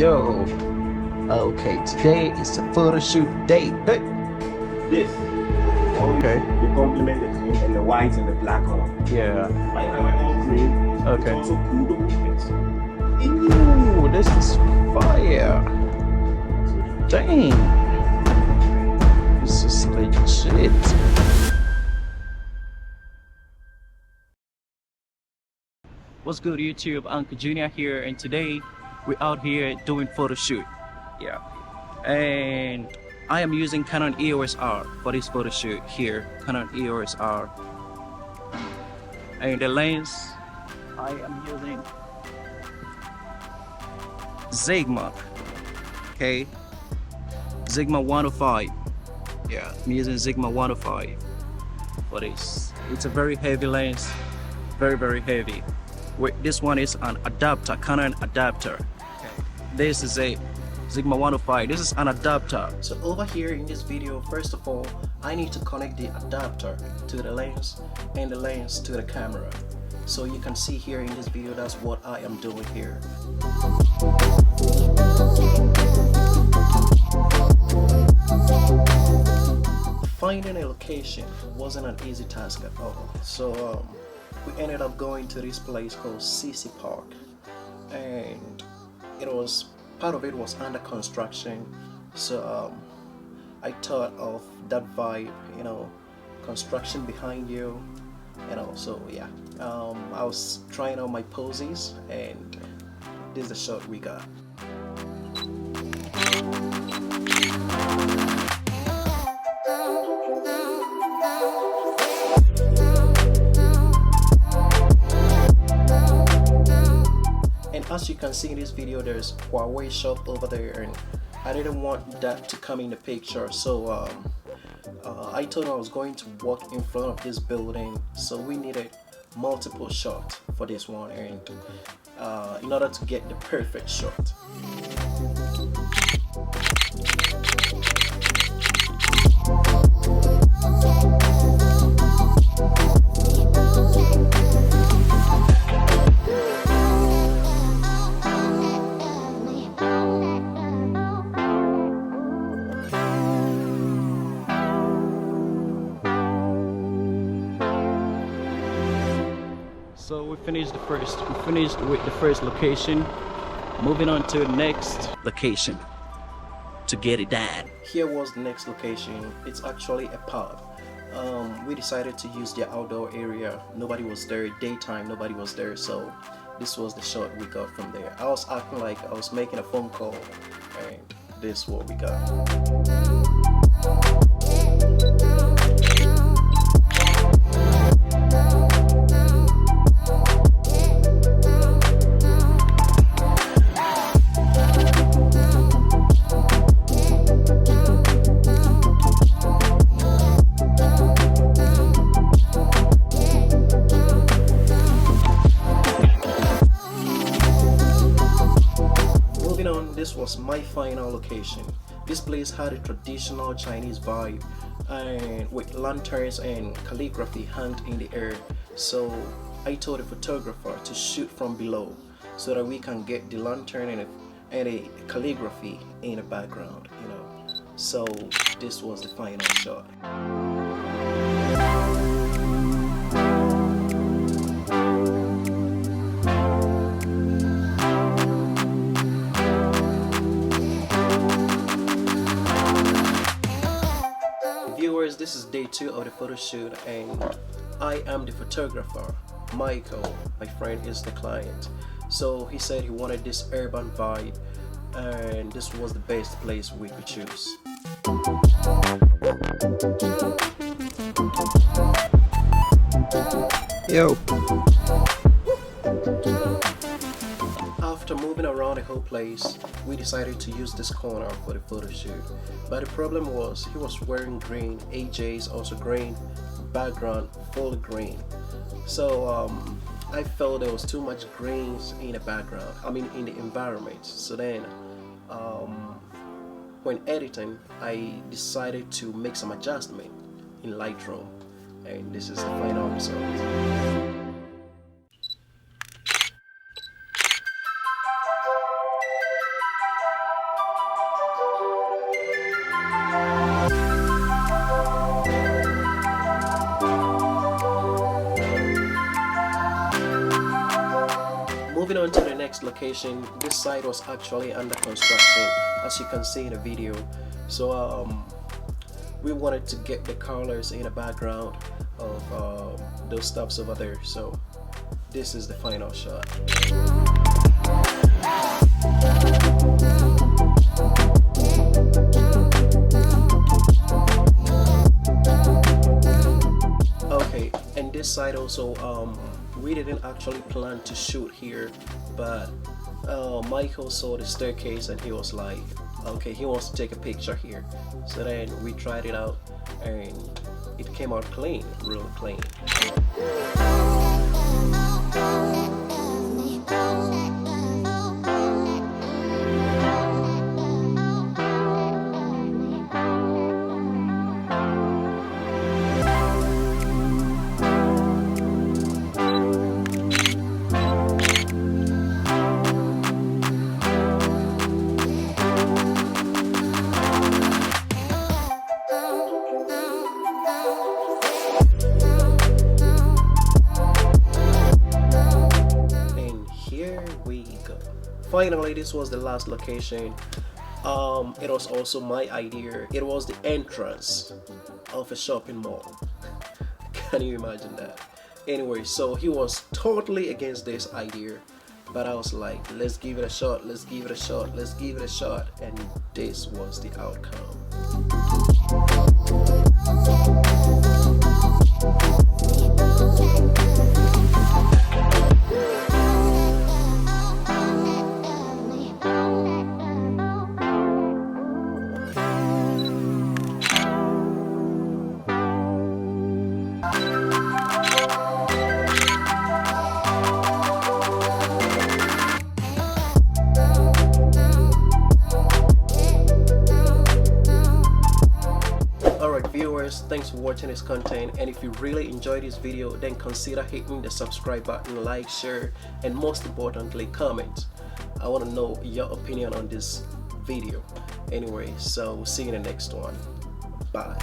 Yo, okay, today is the photo shoot day. Hey. This. Okay. You complement the green and the white and the black on. Yeah. Like I went all green. Okay. It's also cool though. Ooh, this is fire. Dang. This is legit. What's good YouTube, Uncle Junior here, and today we're out here doing photo shoot. Yeah, and I am using Canon EOS R for this photo shoot here. Canon EOS R, and the lens I am using Sigma. Okay, Sigma 105. Yeah, I'm using Sigma 105 for this. It's a very heavy lens, very heavy. Wait, this one is an adapter, Canon adapter. Okay. This is a Sigma 105. This is an adapter. So over here in this video, first of all, I need to connect the adapter to the lens and the lens to the camera. So you can see here in this video, that's what I am doing here. Finding a location wasn't an easy task at all. So we ended up going to this place called CC Park, and it was part of it was under construction. So I thought of that vibe, you know, construction behind you, you know. So yeah, I was trying out my poses, and this is the shot we got. As you can see in this video, there's Huawei shop over there, and I didn't want that to come in the picture. So I told him I was going to walk in front of this building, so we needed multiple shots for this one, and in order to get the perfect shot. So we finished with the first location. Moving on to the next location to get it done. Here was the next location. It's actually a pub. We decided to use the outdoor area. Nobody was there. Daytime, nobody was there. So this was the shot we got from there. I was acting like I was making a phone call, and this is what we got. This was my final location. This place had a traditional Chinese vibe, and with lanterns and calligraphy hung in the air. So I told the photographer to shoot from below so that we can get the lantern and a calligraphy in the background, you know. So this was the final shot. Viewers, this is day 2 of the photo shoot, and I am the photographer. Michael, my friend, is the client. So he said he wanted this urban vibe, and this was the best place we could choose. Yo. After moving around the whole place, we decided to use this corner for the photo shoot. But the problem was he was wearing green, AJ's also green, background full green. So I felt there was too much greens in the background, I mean in the environment. So then when editing, I decided to make some adjustment in Lightroom, and this is the final result. moving on to the next location. This site was actually under construction, as you can see in the video. So we wanted to get the colors in the background of those stuffs over there. So this is the final shot. Okay, and this side also, we didn't actually plan to shoot here, but Michael saw the staircase and he was like, okay, he wants to take a picture here. So then we tried it out and it came out clean, really clean. Finally, this was the last location. It was also my idea. It was the entrance of a shopping mall. Can you imagine that? Anyway, so he was totally against this idea, but I was like, let's give it a shot, let's give it a shot, let's give it a shot, and this was the outcome. Viewers, thanks for watching this content, and if you really enjoyed this video, then consider hitting the subscribe button, like, share, and most importantly, comment. I want to know your opinion on this video. Anyway, so see you in the next one. Bye.